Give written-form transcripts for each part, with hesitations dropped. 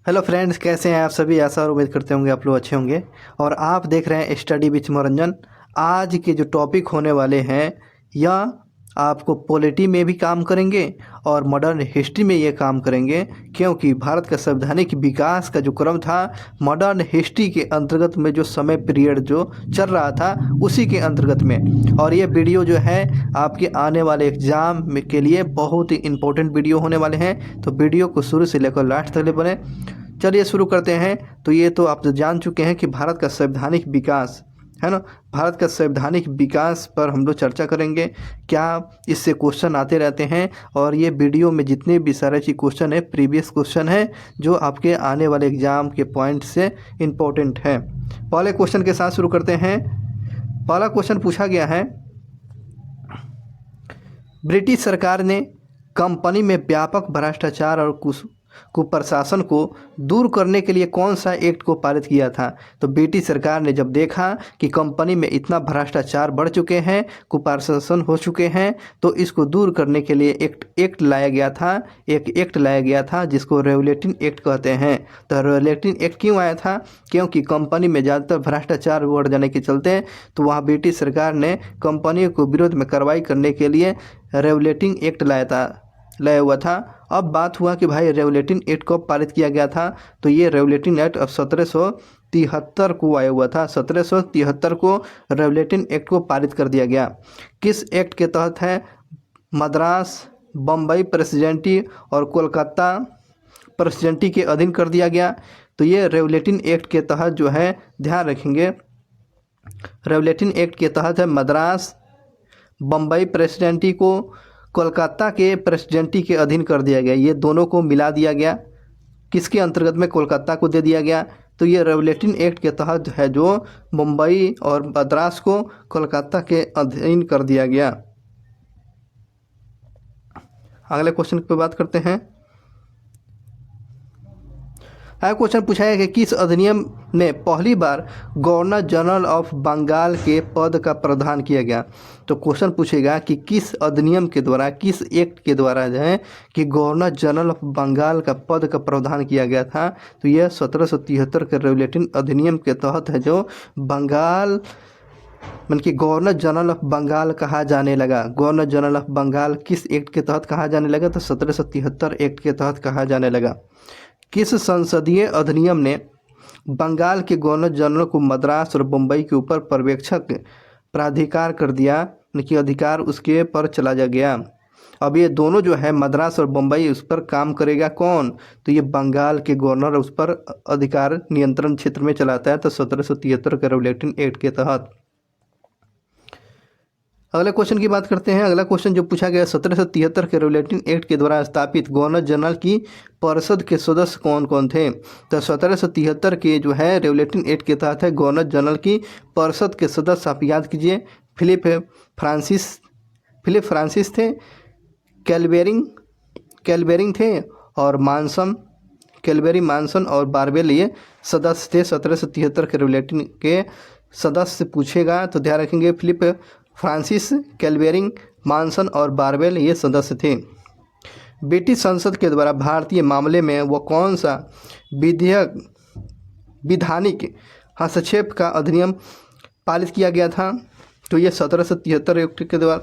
Hello friends, कैसे हैं आप सभी। आशा और उम्मीद करते होंगे आप लोग अच्छे होंगे। और आप देख रहे हैं स्टडी विथ मनोरंजन। आज के जो टॉपिक होने वाले हैं या आपको पॉलिटी में भी काम करेंगे और मॉडर्न हिस्ट्री में ये काम करेंगे, क्योंकि भारत का संवैधानिक विकास का जो क्रम था मॉडर्न हिस्ट्री के अंतर्गत में जो समय पीरियड जो चल रहा था उसी के अंतर्गत में। और ये वीडियो जो है आपके आने वाले एग्ज़ाम के लिए बहुत ही इम्पोर्टेंट वीडियो होने वाले हैं, तो वीडियो को शुरू से लेकर लास्ट तक ले बने। चलिए शुरू करते हैं। तो ये तो आप जान चुके हैं कि भारत का संवैधानिक विकास है ना, भारत का संवैधानिक विकास पर हम लोग चर्चा करेंगे। क्या इससे क्वेश्चन आते रहते हैं, और ये वीडियो में जितने भी सारे चीज क्वेश्चन है प्रीवियस क्वेश्चन है जो आपके आने वाले एग्जाम के पॉइंट से इम्पोर्टेंट है। पहले क्वेश्चन के साथ शुरू करते हैं। पहला क्वेश्चन पूछा गया है, ब्रिटिश सरकार ने कंपनी में व्यापक भ्रष्टाचार और कुप्रशासन को दूर करने के लिए कौन सा एक्ट को पारित किया था। तो ब्रिटिश सरकार ने जब देखा कि कंपनी में इतना भ्रष्टाचार बढ़ चुके हैं, कुप्रशासन हो चुके हैं, तो इसको दूर करने के लिए एक्ट लाया गया था। एक एक्ट लाया गया था जिसको रेगुलेटिंग एक्ट कहते हैं। तो रेगुलेटिंग एक्ट क्यों आया था? क्योंकि कंपनी में ज़्यादातर भ्रष्टाचार बढ़ जाने के चलते तो वहाँ ब्रिटिश सरकार ने कंपनियों को विरोध में कार्रवाई करने के लिए रेगुलेटिंग एक्ट लाया हुआ था। अब बात हुआ कि भाई रेगुलेटिंग एक्ट कब पारित किया गया था। तो ये रेगुलेटिंग एक्ट अब 1773 को आया हुआ था। 1773 को रेगुलेटिंग एक्ट को पारित कर दिया गया। किस एक्ट के तहत है? मद्रास, बम्बई प्रेसिडेंसी और कोलकाता प्रेसिडेंसी के अधीन कर दिया गया। तो ये रेगुलेटिंग एक्ट के तहत जो है, ध्यान रखेंगे, रेगुलेटिंग एक्ट के तहत है मद्रास, बम्बई प्रेसिडेंसी को कोलकाता के प्रेसिडेंसी के अधीन कर दिया गया। ये दोनों को मिला दिया गया। किसके अंतर्गत में? कोलकाता को दे दिया गया। तो ये रेगुलेटिंग एक्ट के तहत है जो मुंबई और मद्रास को कोलकाता के अधीन कर दिया गया। अगले क्वेश्चन पे बात करते हैं। क्वेश्चन पूछा है कि किस अधिनियम ने पहली बार गवर्नर जनरल ऑफ बंगाल के पद का प्रावधान किया गया। तो क्वेश्चन पूछेगा कि किस अधिनियम के द्वारा, किस एक्ट के द्वारा जो है कि गवर्नर जनरल ऑफ बंगाल का पद का प्रावधान किया गया था। तो यह 1773 के रेगुलेटिंग अधिनियम के तहत है जो बंगाल मतलब कि गवर्नर जनरल ऑफ बंगाल कहा जाने लगा। गवर्नर जनरल ऑफ बंगाल किस एक्ट के तहत कहा जाने लगा? तो 1773 एक्ट के तहत कहा जाने लगा। किस संसदीय अधिनियम ने बंगाल के गवर्नर जनरल को मद्रास और बम्बई के ऊपर पर्यवेक्षक प्राधिकार कर दिया, कि अधिकार उसके पर चला जा गया। अब ये दोनों जो है मद्रास और बम्बई, उस पर काम करेगा कौन? तो ये बंगाल के गवर्नर उस पर अधिकार नियंत्रण क्षेत्र में चलाता है। तो 1773 के रेगुलेटिंग एक्ट के तहत। अगले क्वेश्चन की बात करते हैं। अगला क्वेश्चन जो पूछा गया 1773 के रेगुलेटिंग एक्ट के द्वारा स्थापित गवर्नर जनरल की परिषद के सदस्य कौन कौन थे। तो 1773 के जो है रेगुलेटिंग एक्ट के तहत है गवर्नर जनरल की परिषद के सदस्य, आप याद कीजिए, फिलिप फ्रांसिस थे, कैलबेरिंग थे और मानसन और बारबेल ये सदस्य थे। 1773 के रेगुलेटिंग के सदस्य पूछेगा तो ध्यान रखेंगे, फिलिप फ्रांसिस, कैलबेरिंग, मानसन और बारबेल ये सदस्य थे। ब्रिटिश संसद के द्वारा भारतीय मामले में वो कौन सा विधानिक हस्तक्षेप का अधिनियम पारित किया गया था? तो ये 1773 एक्ट के द्वारा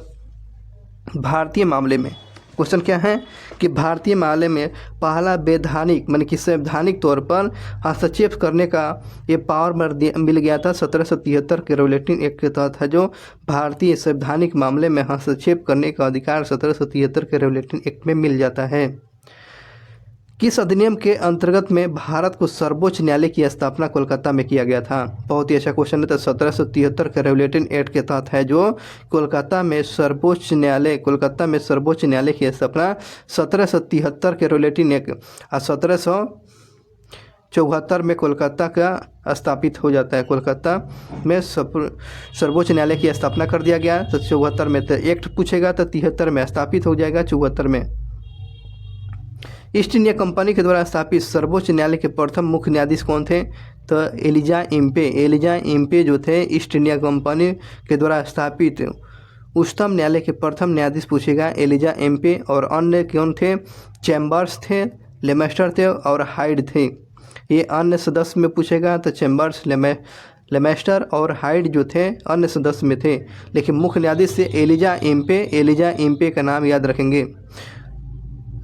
भारतीय मामले में। क्वेश्चन क्या है कि भारतीय मामले में पहला वैधानिक कि संवैधानिक तौर पर हस्तक्षेप करने का ये पावर मिल गया था 1773 के रेगुलेटिंग एक्ट के तहत है जो भारतीय संवैधानिक मामले में हस्तक्षेप करने का अधिकार 1773 के रेगुलेटिंग एक्ट में मिल जाता है। किस अधिनियम के अंतर्गत में भारत को सर्वोच्च न्यायालय की स्थापना कोलकाता में किया गया था? बहुत ही अच्छा क्वेश्चन है। तो 1773 के रेगुलेटिंग एक्ट के तहत है जो कोलकाता में सर्वोच्च न्यायालय की स्थापना 1773 के रेगुलेटिंग एक्ट और 1774 में कोलकाता का स्थापित हो जाता है। कोलकाता में सर्वोच्च न्यायालय की स्थापना कर दिया गया। तो 74 में तो एक्ट पूछेगा तो 73 में स्थापित हो जाएगा, 74 में। ईस्ट इंडिया कंपनी के द्वारा स्थापित सर्वोच्च न्यायालय के प्रथम मुख्य न्यायाधीश कौन थे? तो एलिजा इम्पे जो थे ईस्ट इंडिया कंपनी के द्वारा स्थापित उच्चतम न्यायालय के प्रथम न्यायाधीश पूछेगा, एलिजा इम्पे। और अन्य कौन थे? चैम्बर्स थे, लेमेस्टर थे और हाइड थे। ये अन्य सदस्य में पूछेगा तो चैम्बर्स, लेमेस्टर और हाइड जो थे अन्य सदस्य में थे, लेकिन मुख्य न्यायाधीश से एलिजा इम्पे का नाम याद रखेंगे।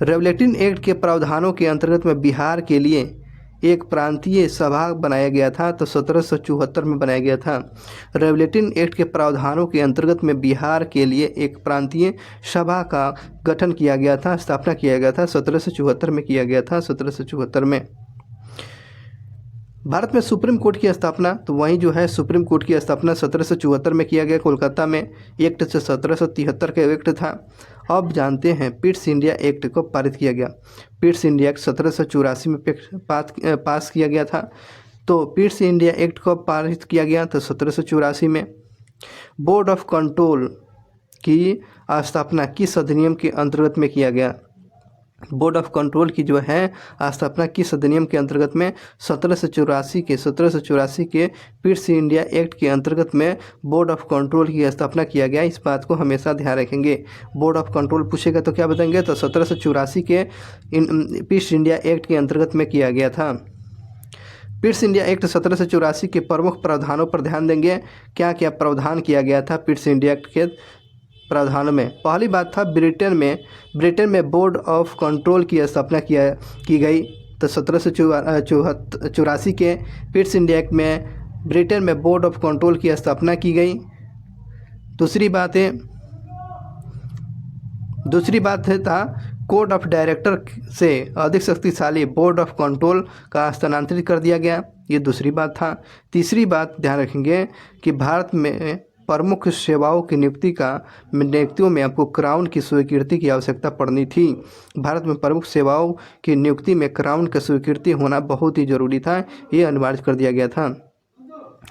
रेवलेटिन एक्ट के प्रावधानों के अंतर्गत में बिहार के लिए एक प्रांतीय सभा बनाया गया था, तो 1774 में बनाया गया था। रेवलेटिन एक्ट के प्रावधानों के अंतर्गत में बिहार के लिए एक प्रांतीय सभा का गठन किया गया था, स्थापना किया गया था, 1774 में किया गया था, 1774 में। भारत में सुप्रीम कोर्ट की स्थापना, तो वहीं जो है सुप्रीम कोर्ट की स्थापना 1774 में किया गया कोलकाता में। एक्ट से 1773 का एक्ट था। अब जानते हैं पिट्स इंडिया एक्ट को पारित किया गया। पिट्स इंडिया एक्ट 1784 में पास किया गया था। तो पिट्स इंडिया एक्ट को पारित किया गया तो 1784 में। बोर्ड ऑफ कंट्रोल की स्थापना किस अधिनियम के अंतर्गत में किया गया? बोर्ड ऑफ कंट्रोल की जो है स्थापना किस अधिनियम के अंतर्गत में? 1784 के पिट्स इंडिया एक्ट के अंतर्गत में बोर्ड ऑफ कंट्रोल की स्थापना किया गया। इस बात को हमेशा ध्यान रखेंगे। बोर्ड ऑफ कंट्रोल पूछेगा तो क्या बताएंगे? तो 1784 के पिट्स इंडिया एक्ट के अंतर्गत में किया गया था। पिट्स इंडिया एक्ट 1784 के प्रमुख प्रावधानों पर ध्यान देंगे। क्या क्या प्रावधान किया गया था पिट्स इंडिया एक्ट के प्रावधानों में? पहली बात था ब्रिटेन में बोर्ड ऑफ कंट्रोल की स्थापना की गई। तो 1784 के पिट्स इंडिया एक्ट में ब्रिटेन में बोर्ड ऑफ कंट्रोल की स्थापना की गई। दूसरी बात था कोड ऑफ डायरेक्टर से अधिक शक्तिशाली बोर्ड ऑफ कंट्रोल का स्थानांतरित कर दिया गया। ये दूसरी बात था। तीसरी बात ध्यान रखेंगे कि भारत में प्रमुख सेवाओं की नियुक्तियों में आपको क्राउन की स्वीकृति की आवश्यकता पड़नी थी। भारत में प्रमुख सेवाओं की नियुक्ति में क्राउन की स्वीकृति होना बहुत ही जरूरी था। ये अनिवार्य कर दिया गया था।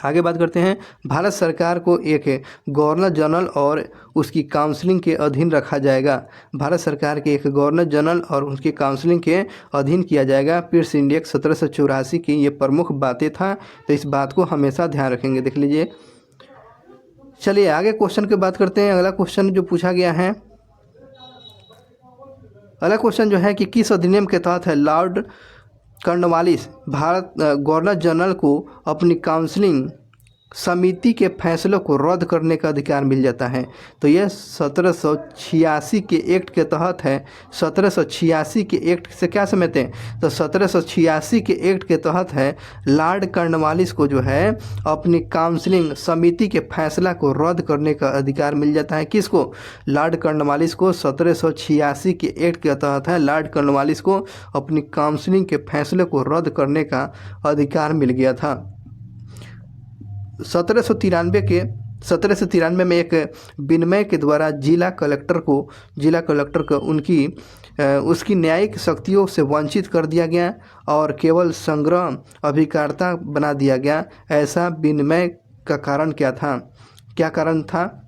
आगे बात करते हैं। भारत सरकार को एक गवर्नर जनरल और उसकी काउंसिलिंग के अधीन रखा जाएगा। भारत सरकार के एक गवर्नर जनरल और उसकी काउंसिलिंग के अधीन किया जाएगा। पिट्स इंडिया 1784 की ये प्रमुख बातें था, तो इस बात को हमेशा ध्यान रखेंगे। देख लीजिए। चलिए आगे क्वेश्चन की बात करते हैं। अगला क्वेश्चन जो पूछा गया है, अगला क्वेश्चन जो है कि किस अधिनियम के तहत है Lord Cornwallis Bharat governor general को अपनी काउंसिलिंग समिति के फैसलों को रद्द करने का अधिकार मिल जाता है? तो यह 1786 के एक्ट के तहत है। 1786 के एक्ट से क्या समझते हैं? तो 1786 के एक्ट के तहत है लॉर्ड कॉर्नवालिस को जो है अपनी काउंसिलिंग समिति के फैसला को रद्द करने का अधिकार मिल जाता है। किसको? लॉर्ड कॉर्नवालिस को 1786 के एक्ट के तहत है लॉर्ड कॉर्नवालिस को अपनी काउंसिलिंग के फैसले को रद्द करने का अधिकार मिल गया था। 1793 में एक विनिमय के द्वारा जिला कलेक्टर को उसकी न्यायिक शक्तियों से वंचित कर दिया गया और केवल संग्रह अभिकर्ता बना दिया गया। ऐसा विनिमय का कारण क्या कारण था?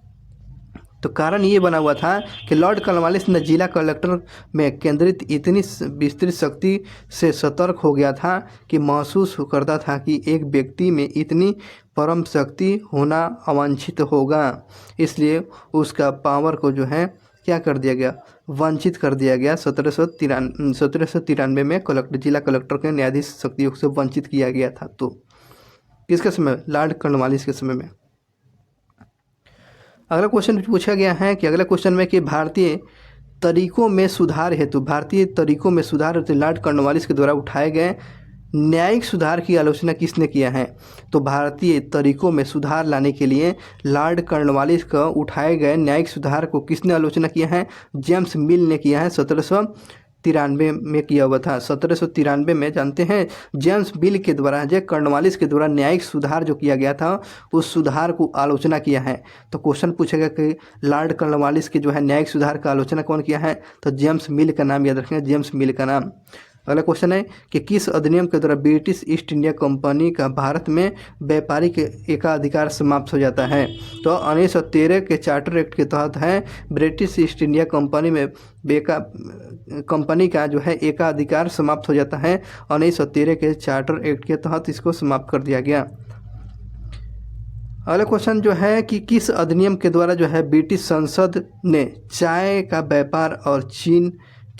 तो कारण ये बना हुआ था कि लॉर्ड कॉर्नवालिस ने जिला कलेक्टर में केंद्रित इतनी विस्तृत शक्ति से सतर्क हो गया था कि महसूस करता था कि एक व्यक्ति में इतनी परम शक्ति होना अवांछित होगा। इसलिए उसका पावर को जो है क्या कर दिया गया? वंचित कर दिया गया। 1793 में जिला कलेक्टर के न्यायाधीश शक्तियों से वंचित किया गया था। तो किसके समय? लॉर्ड कॉर्नवालिस के समय में। अगला क्वेश्चन पूछा गया है कि अगला क्वेश्चन में कि भारतीय तरीकों में सुधार हेतु लॉर्ड कॉर्नवालिस के द्वारा उठाए गए न्यायिक सुधार की आलोचना किसने किया है? तो भारतीय तरीकों में सुधार लाने के लिए लॉर्ड कॉर्नवालिस का उठाए गए न्यायिक सुधार को किसने आलोचना किया है? जेम्स मिल ने किया है। 1793 में किया हुआ था। 1793 में जानते हैं जेम्स मिल के द्वारा कॉर्नवालिस के द्वारा न्यायिक सुधार जो किया गया था उस सुधार को आलोचना किया है। तो क्वेश्चन पूछेगा कि लॉर्ड कॉर्नवालिस के जो है न्यायिक सुधार का आलोचना कौन किया है? तो जेम्स मिल का नाम याद रखेंगे, जेम्स मिल का नाम। अगला क्वेश्चन है कि किस अधिनियम के द्वारा ब्रिटिश ईस्ट इंडिया कंपनी का भारत में व्यापारिक एकाधिकार समाप्त हो जाता है? तो 1913 के चार्टर एक्ट के तहत है ब्रिटिश ईस्ट इंडिया कंपनी का जो है एकाधिकार समाप्त हो जाता है। 1913 के चार्टर एक्ट के तहत इसको समाप्त कर दिया गया। अगला क्वेश्चन जो है कि किस अधिनियम के द्वारा जो है ब्रिटिश संसद ने चाय का व्यापार और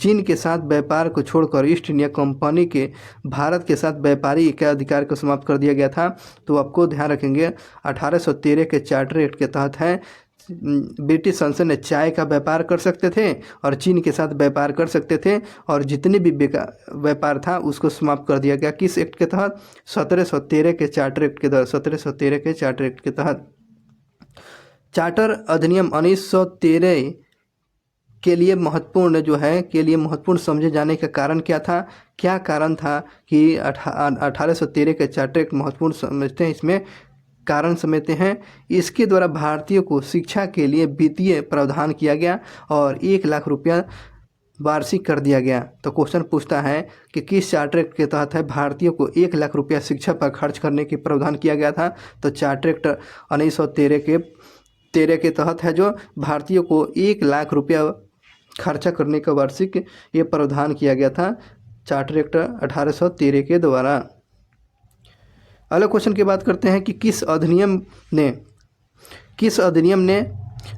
चीन के साथ व्यापार को छोड़कर ईस्ट इंडिया कंपनी के भारत के साथ व्यापारी एकाधिकार को समाप्त कर दिया गया था। तो आपको ध्यान रखेंगे 1813 के चार्टर एक्ट के तहत है ब्रिटिश संसद ने चाय का व्यापार कर सकते थे और चीन के साथ व्यापार कर सकते थे, और जितने भी व्यापार था उसको समाप्त कर दिया गया। किस एक्ट के तहत? 1713 के चार्टर एक्ट के तहत। 1713 के चार्टर एक्ट के तहत चार्टर अधिनियम 1913 के लिए महत्वपूर्ण समझे जाने का कारण क्या था? क्या कारण था कि 1813 के चार्टर एक्ट महत्वपूर्ण समझते हैं? इसमें कारण समझते हैं। इसके द्वारा भारतीयों को शिक्षा के लिए वित्तीय प्रावधान किया गया और 1 लाख रुपया वार्षिक कर दिया गया। तो क्वेश्चन पूछता है कि किस चार्टर एक्ट के तहत है भारतीयों को 1 लाख रुपया शिक्षा पर खर्च करने की प्रावधान किया गया था? तो चार्टर एक्ट 1913 के तहत है, जो भारतीयों को 1 लाख रुपया खर्चा करने का वार्षिक ये प्रावधान किया गया था चार्टर एक्ट 1813 के द्वारा। अगले क्वेश्चन की बात करते हैं कि किस अधिनियम ने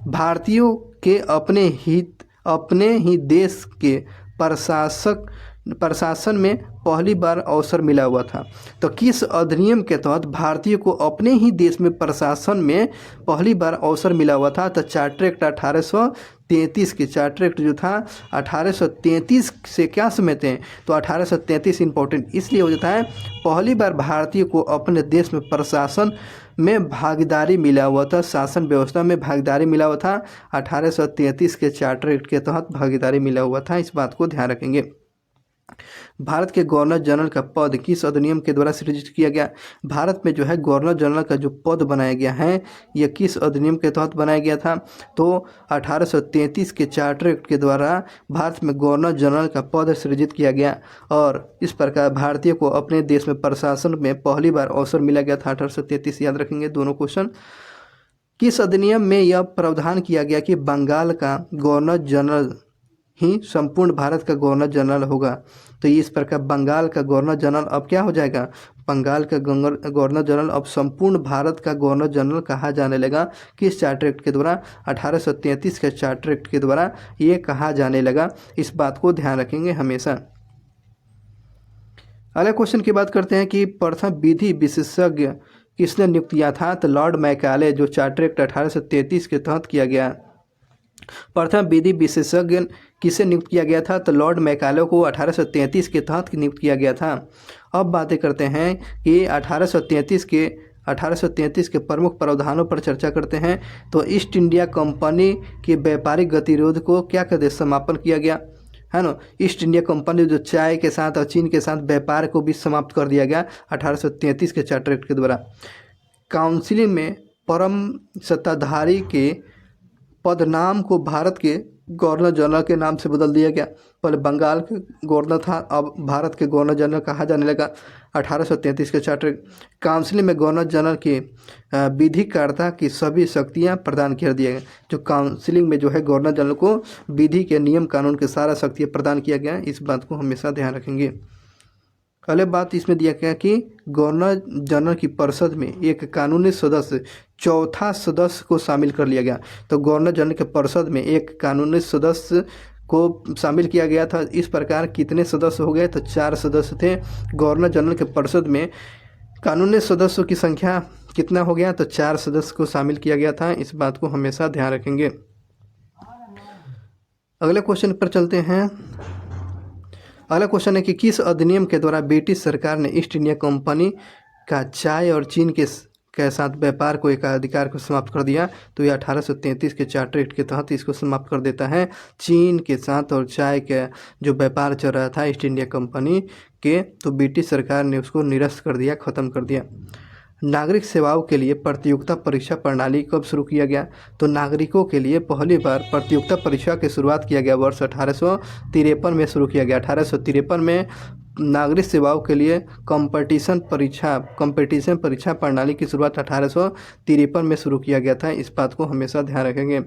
भारतीयों के अपने ही देश के प्रशासन में पहली बार अवसर मिला हुआ था? तो किस अधिनियम के तहत भारतीयों को अपने ही देश में प्रशासन में पहली बार अवसर मिला हुआ था? तो चार्टर एक्ट 1833 के चार्टर एक्ट जो था 1833 से क्या समझते हैं? तो 1833 इंपॉर्टेंट इसलिए हो जाता है, पहली बार भारतीयों को अपने देश में प्रशासन में भागीदारी मिला हुआ था, शासन व्यवस्था में भागीदारी मिला हुआ था। 1833 के चार्टर एक्ट के तहत भागीदारी मिला हुआ था, इस बात को ध्यान रखेंगे। भारत के गवर्नर जनरल का पद किस अधिनियम के द्वारा सृजित किया गया? भारत में जो है गवर्नर जनरल का जो पद बनाया गया है यह किस अधिनियम के तहत बनाया गया था? तो 1833 के चार्टर एक्ट के द्वारा भारत में गवर्नर जनरल का पद सृजित किया गया और इस प्रकार भारतीयों को अपने देश में प्रशासन में पहली बार अवसर मिला गया था। 1833 याद रखेंगे दोनों क्वेश्चन। किस अधिनियम में यह प्रावधान किया गया कि बंगाल का गवर्नर जनरल ही संपूर्ण भारत का गवर्नर जनरल होगा? तो इस प्रकार बंगाल का गवर्नर जनरल अब क्या हो जाएगा? बंगाल का गवर्नर जनरल अब संपूर्ण भारत का गवर्नर जनरल कहा जाने लगा। किस चार्टर एक्ट के द्वारा? 1833 के चार्टर एक्ट के द्वारा ये कहा जाने लगा, इस बात को ध्यान रखेंगे हमेशा। अगले क्वेश्चन की बात करते हैं कि प्रथम विधि विशेषज्ञ किसने नियुक्त किया था? तो लॉर्ड मैकाले, जो चार्टर एक्ट 1833 के तहत किया गया। प्रथम विधि विशेषज्ञ किसे नियुक्त किया गया था? तो लॉर्ड मैकाले को 1833 के तहत नियुक्त किया गया था। अब बातें करते हैं कि 1833 के प्रमुख प्रावधानों पर चर्चा करते हैं। तो ईस्ट इंडिया कंपनी के व्यापारिक गतिरोध को क्या कर दे? समापन किया गया है ना। ईस्ट इंडिया कंपनी जो चाय के साथ और चीन के साथ व्यापार को भी समाप्त कर दिया गया 1833 के चार्टर एक्ट के द्वारा। काउंसिल में परम सत्ताधारी के पदनाम को भारत के गवर्नर जनरल के नाम से बदल दिया गया। पहले बंगाल के गवर्नर था, अब भारत के गवर्नर जनरल कहा जाने लगा 1833 के चार्टर। काउंसिल में गवर्नर जनरल के विधिकर्ता की सभी शक्तियां प्रदान कर दिया गया। जो काउंसिलिंग में जो है गवर्नर जनरल को विधि के नियम कानून के सारा शक्तियाँ प्रदान किया गया, इस बात को हमेशा ध्यान रखेंगे। अगले बात इसमें दिया गया कि गवर्नर जनरल की परिषद में एक कानूनी सदस्य चौथा सदस्य को शामिल कर लिया गया। तो गवर्नर जनरल के परिषद में एक कानूनी सदस्य को शामिल किया गया था। इस प्रकार कितने सदस्य हो गए? तो 4 सदस्य थे। गवर्नर जनरल के परिषद में कानूनी सदस्यों की संख्या कितना हो गया? तो 4 सदस्य को शामिल किया गया था, इस बात को हमेशा ध्यान रखेंगे। अगले क्वेश्चन पर चलते हैं। अगला क्वेश्चन है कि किस अधिनियम के द्वारा ब्रिटिश सरकार ने ईस्ट इंडिया कंपनी का चाय और चीन के साथ व्यापार को एकाधिकार को समाप्त कर दिया? तो ये 1833 के चार्टर एक्ट के तहत इसको समाप्त कर देता है। चीन के साथ और चाय का जो व्यापार चल रहा था ईस्ट इंडिया कंपनी के, तो ब्रिटिश सरकार ने उसको निरस्त कर दिया, ख़त्म कर दिया। नागरिक सेवाओं के लिए प्रतियोगिता परीक्षा प्रणाली कब शुरू किया गया? तो नागरिकों के लिए पहली बार प्रतियोगिता परीक्षा की शुरुआत किया गया वर्ष 1853 में शुरू किया गया। 1853 में नागरिक सेवाओं के लिए कंपटीशन परीक्षा प्रणाली की शुरुआत 1853 में शुरू किया गया था, इस बात को हमेशा ध्यान रखेंगे।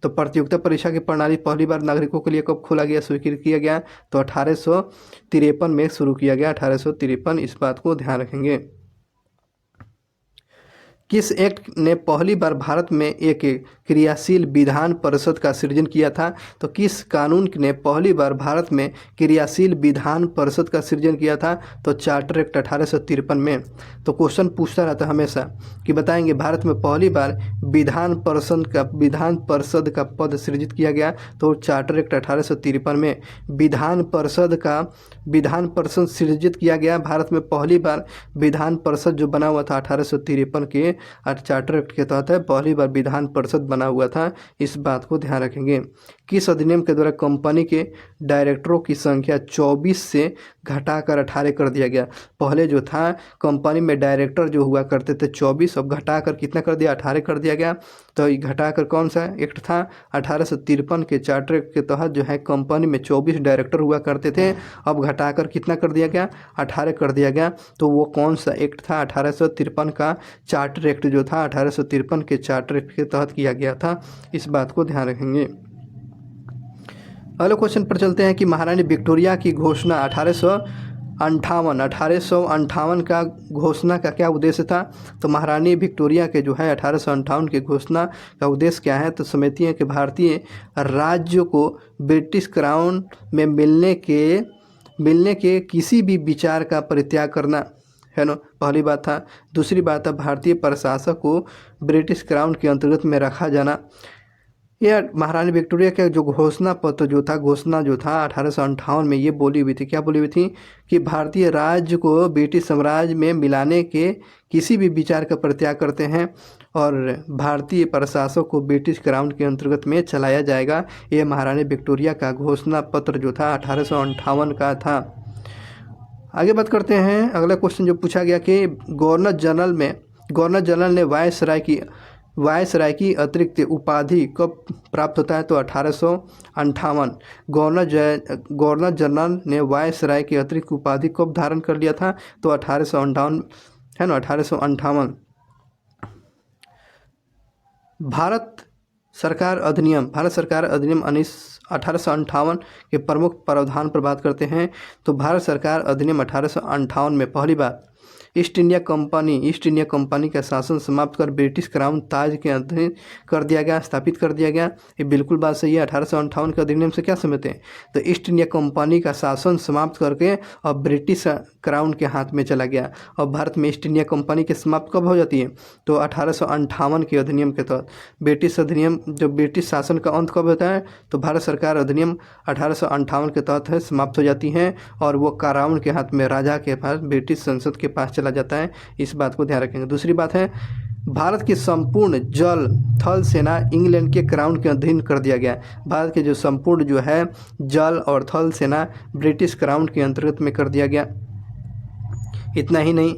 तो प्रतियोगिता परीक्षा की प्रणाली पहली बार नागरिकों के लिए कब खोला गया, स्वीकृत किया गया? तो 1853 में शुरू किया गया, 1853, इस बात को ध्यान रखेंगे। किस एक्ट ने पहली बार भारत में एक क्रियाशील विधान परिषद का सृजन किया था? तो किस कानून ने पहली बार भारत में क्रियाशील विधान परिषद का सृजन किया था? तो चार्टर एक्ट 1853 में। तो क्वेश्चन पूछता रहता है हमेशा कि बताएंगे भारत में पहली बार विधान परिषद का पद सृजित किया गया, तो चार्टर एक्ट 1853 में विधान परिषद सृजित किया गया। भारत में पहली बार विधान परिषद जो बना हुआ था 1853 के चार्टर एक्ट के तहत है, पहली बार विधान परिषद बना हुआ था। इस बात को ध्यान रखेंगे। किस अधिनियम के द्वारा कंपनी के डायरेक्टरों की संख्या 24 से घटाकर 18 कर दिया गया? पहले जो था कंपनी में डायरेक्टर जो हुआ करते थे 24, अब घटाकर कितना कर दिया? 18 कर दिया गया। तो ये घटाकर कौन सा एक्ट था? 1853 के चार्टर एक्ट के तहत जो है कंपनी में 24 डायरेक्टर हुआ करते थे, अब घटाकर कितना कर दिया गया? 18 कर दिया गया। तो वो कौन सा एक्ट था? 1853 का चार्टर एक्ट जो था 1853 के चार्टर एक्ट के तहत किया गया था। इस बात को ध्यान रखेंगे। अगले क्वेश्चन पर चलते हैं कि महारानी विक्टोरिया की घोषणा 1858 का घोषणा का क्या उद्देश्य था? तो महारानी विक्टोरिया के जो है 1858 के घोषणा का उद्देश्य क्या है? तो समझती है कि भारतीय राज्य को ब्रिटिश क्राउन में मिलने के किसी भी विचार का परित्याग करना है ना, पहली बात था। दूसरी बात है भारतीय प्रशासक को ब्रिटिश क्राउन के अंतर्गत में रखा जाना। यह महारानी विक्टोरिया का जो घोषणा 1858 में ये बोली हुई थी, क्या बोली हुई थी? कि भारतीय राज्य को ब्रिटिश साम्राज्य में मिलाने के किसी भी विचार का परित्याग करते हैं और भारतीय प्रशासक को ब्रिटिश क्राउन के अंतर्गत में चलाया जाएगा। ये महारानी विक्टोरिया का घोषणा पत्र जो था 1858 का था। आगे बात करते हैं। अगला क्वेश्चन जो पूछा गया कि गवर्नर जनरल ने वायसराय की अतिरिक्त उपाधि कब प्राप्त होता है? तो 1858। गवर्नर जनरल ने वायसराय की अतिरिक्त उपाधि कब धारण कर लिया था? तो 1858 है ना, 1858। भारत सरकार अधिनियम 1858 के प्रमुख प्रावधान पर बात करते हैं। तो भारत सरकार अधिनियम 1858 में पहली बार ईस्ट इंडिया कंपनी का शासन समाप्त कर ब्रिटिश क्राउन ताज के अधीन कर दिया गया, स्थापित कर दिया गया। ये बिल्कुल बात सही है। 1858 के अधिनियम से क्या समझते हैं? तो ईस्ट इंडिया कंपनी का शासन समाप्त करके अब ब्रिटिश क्राउन के हाथ में चला गया। और भारत में ईस्ट इंडिया कंपनी की समाप्त कब हो जाती है? तो 1858 के अधिनियम के तहत। ब्रिटिश शासन का अंत कब होता है? तो भारत सरकार अधिनियम 1858 के तहत है समाप्त हो जाती हैं और वो क्राउन के हाथ में, राजा के पास, ब्रिटिश संसद के पास चला जाता है। इस बात को ध्यान रखेंगे। दूसरी बात है भारत की संपूर्ण जल थल सेना इंग्लैंड के क्राउन के अधीन कर दिया गया। भारत के जो संपूर्ण जो है जल और थल सेना ब्रिटिश क्राउन के अंतर्गत में कर दिया गया। इतना ही नहीं,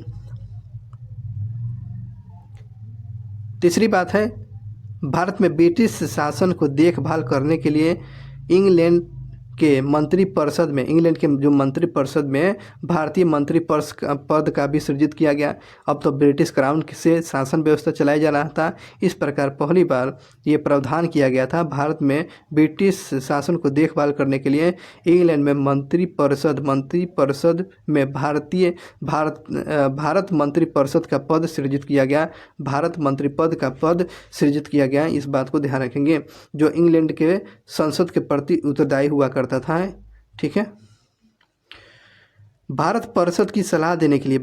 तीसरी बात है भारत में ब्रिटिश शासन को देखभाल करने के लिए इंग्लैंड के जो मंत्रिपरिषद में भारतीय मंत्रिपद का भी सृजित किया गया। अब तो ब्रिटिश क्राउन से शासन व्यवस्था चलाया जा रहा था। इस प्रकार पहली बार ये प्रावधान किया गया था भारत में ब्रिटिश शासन को देखभाल करने के लिए इंग्लैंड में मंत्रिपरिषद में भारत मंत्रिपरिषद का पद सृजित किया गया। भारत मंत्रिपद का पद सृजित किया गया। इस बात को ध्यान रखेंगे, जो इंग्लैंड के संसद के प्रति उत्तरदायी हुआ करता था। ठीक है। भारत परिषद को सलाह देने के लिए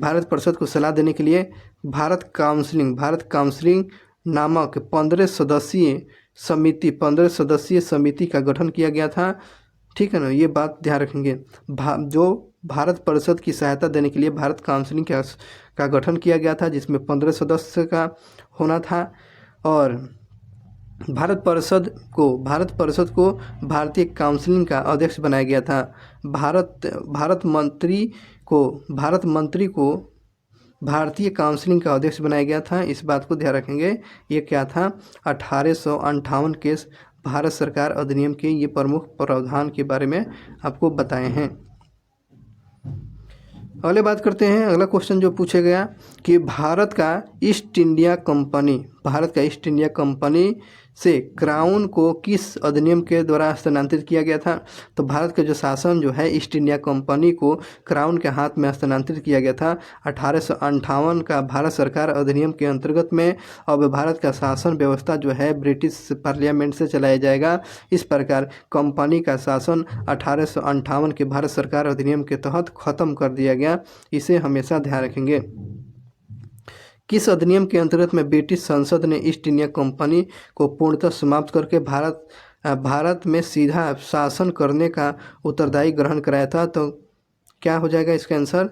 भारत काउंसिल नामक 15 सदस्यीय समिति का गठन किया गया था। ठीक है ना, ये बात ध्यान रखेंगे। जो भारत परिषद की सहायता देने के लिए भारत काउंसिल का गठन किया गया था, जिसमें 15 सदस्य का होना था। और भारत परिषद को भारतीय काउंसिल का अध्यक्ष बनाया गया था। भारत मंत्री को भारतीय काउंसिल का अध्यक्ष बनाया गया था। इस बात को ध्यान रखेंगे। ये क्या था? 1858 के भारत सरकार अधिनियम के ये प्रमुख प्रावधान के बारे में आपको बताए हैं। अगले बात करते हैं। अगला क्वेश्चन जो पूछा गया कि भारत का ईस्ट इंडिया कंपनी से क्राउन को किस अधिनियम के द्वारा हस्तांतरित किया गया था? तो भारत का जो शासन जो है ईस्ट इंडिया कंपनी को क्राउन के हाथ में हस्तांतरित किया गया था 1858 का भारत सरकार अधिनियम के अंतर्गत में। अब भारत का शासन व्यवस्था जो है ब्रिटिश पार्लियामेंट से चलाया जाएगा। इस प्रकार कंपनी का शासन 1858 के भारत सरकार अधिनियम के तहत खत्म कर दिया गया। इसे हमेशा ध्यान रखेंगे। किस अधिनियम के अंतर्गत में ब्रिटिश संसद ने ईस्ट इंडिया कंपनी को पूर्णतः समाप्त करके भारत में सीधा शासन करने का उत्तरदायी ग्रहण कराया था? तो क्या हो जाएगा इसका आंसर?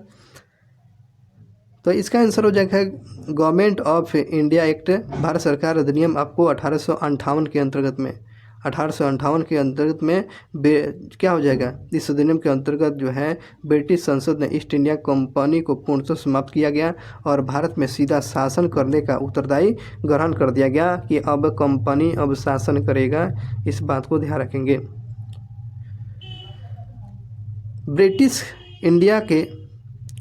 तो इसका आंसर हो जाएगा government of India act, Bharat सरकार अधिनियम आपको 1858 के अंतर्गत में 1858 के अंतर्गत में क्या हो जाएगा? इस अधिनियम के अंतर्गत जो है ब्रिटिश संसद ने ईस्ट इंडिया कंपनी को पूर्णतः समाप्त किया गया और भारत में सीधा शासन करने का उत्तरदायी ग्रहण कर दिया गया कि अब कंपनी अब शासन करेगा। इस बात को ध्यान रखेंगे। ब्रिटिश इंडिया के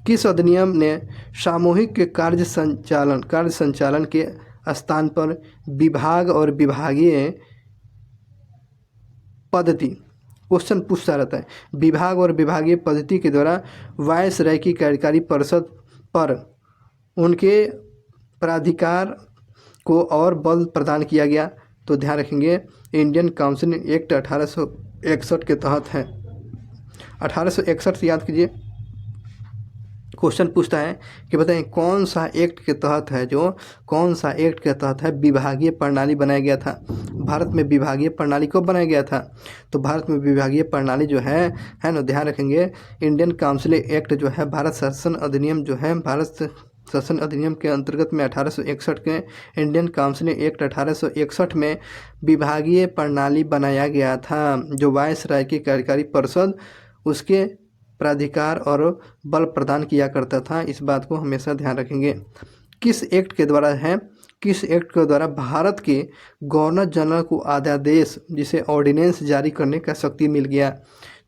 किस अधिनियम ने सामूहिक के कार्य संचालन के स्थान पर विभाग और विभागीय पद्धति, क्वेश्चन पूछता रहता है, विभाग और विभागीय पद्धति के द्वारा वायसराय की कार्यकारी परिषद पर उनके प्राधिकार को और बल प्रदान किया गया? तो ध्यान रखेंगे इंडियन काउंसिल एक्ट 1861 के तहत है। 1861 से याद कीजिए। क्वेश्चन पूछता है कि बताएं कौन सा एक्ट के तहत है विभागीय प्रणाली बनाया गया था? भारत में विभागीय प्रणाली कब बनाया गया था? तो भारत में विभागीय प्रणाली जो है ना, ध्यान रखेंगे इंडियन काउंसिल एक्ट जो है भारत शासन अधिनियम जो है भारत शासन अधिनियम के अंतर्गत में 1861 के इंडियन काउंसिल एक्ट 1861 में विभागीय प्रणाली बनाया गया था। जो वायसराय की कार्यकारी परिषद उसके प्राधिकार और बल प्रदान किया करता था। इस बात को हमेशा ध्यान रखेंगे। किस एक्ट के द्वारा भारत के गवर्नर जनरल को अध्यादेश जिसे ऑर्डिनेंस जारी करने का शक्ति मिल गया?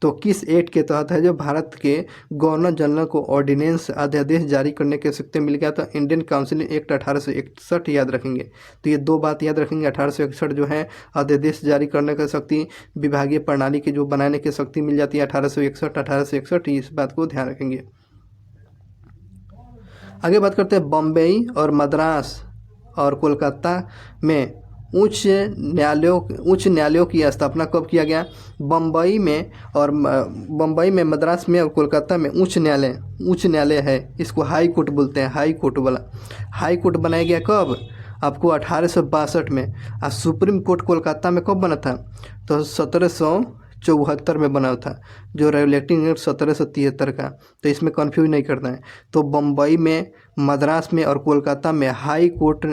तो किस एक्ट के तहत है जो भारत के गवर्नर जनरल को ऑर्डिनेंस अध्यादेश जारी करने की शक्ति मिल गया? तो इंडियन काउंसिल एक्ट 1861 याद रखेंगे। तो ये दो बात याद रखेंगे। 1861 जो है अध्यादेश जारी करने की शक्ति, विभागीय प्रणाली की जो बनाने की शक्ति मिल जाती है 1861। इस बात को ध्यान रखेंगे। आगे बात करते हैं बम्बई और मद्रास और कोलकाता में उच्च न्यायालयों की स्थापना कब किया गया? बम्बई में, मद्रास में और कोलकाता में उच्च न्यायालय है। इसको हाई कोर्ट बोलते हैं। हाई कोर्ट बनाया गया कब? आपको 1862 में। और सुप्रीम कोर्ट कोलकाता में कब बना था? तो 1774 में बना था, जो रेगुलेटिंग एक्ट 1773 का। तो इसमें कन्फ्यूज नहीं करना है। तो बम्बई में, मद्रास में और कोलकाता में हाई कोर्ट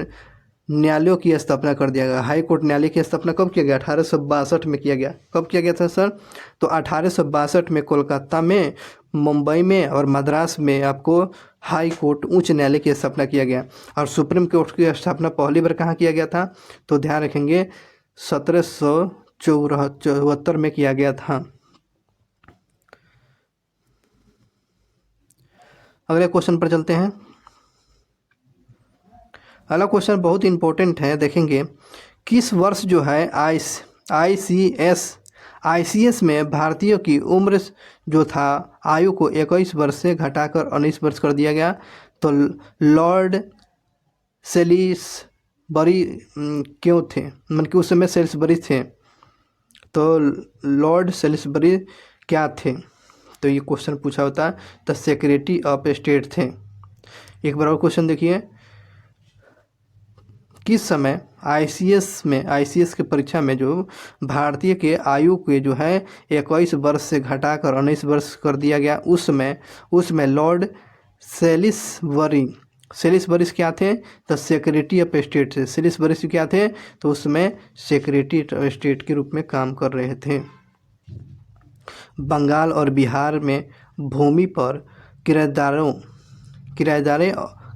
न्यायालयों की स्थापना कर दिया गया। हाई कोर्ट न्यायालय की स्थापना कब किया गया? 1862 में किया गया। कब किया गया था सर? तो 1862 में कोलकाता में, मुंबई में और मद्रास में आपको हाई कोर्ट उच्च न्यायालय की स्थापना किया गया। और सुप्रीम कोर्ट की स्थापना पहली बार कहाँ किया गया था? तो ध्यान रखेंगे 1774 में किया गया था। अगले क्वेश्चन पर चलते हैं। अगला क्वेश्चन बहुत इंपॉर्टेंट है, देखेंगे किस वर्ष जो है आईसीएस में भारतीयों की उम्र जो था आयु को 21 वर्ष से घटाकर 19 वर्ष कर दिया गया? तो लॉर्ड सेलिसबरी क्यों थे? मतलब कि उस समय सेलिसबरी थे, तो लॉर्ड सेलिसबरी क्या थे? तो ये क्वेश्चन पूछा होता है। द सेक्रेटरी ऑफ स्टेट थे। एक बार और क्वेश्चन देखिए, किस समय आईसीएस के परीक्षा में जो भारतीय के आयु के जो है 21 वर्ष से घटाकर 19 वर्ष कर दिया गया, उसमें लॉर्ड सेलिसबरी क्या थे? तो सेक्रेटरी ऑफ स्टेट थे। सेलिसबरी क्या थे? तो उसमें सेक्रेटरी ऑफ स्टेट के रूप में काम कर रहे थे। बंगाल और बिहार में भूमि पर किराएदारों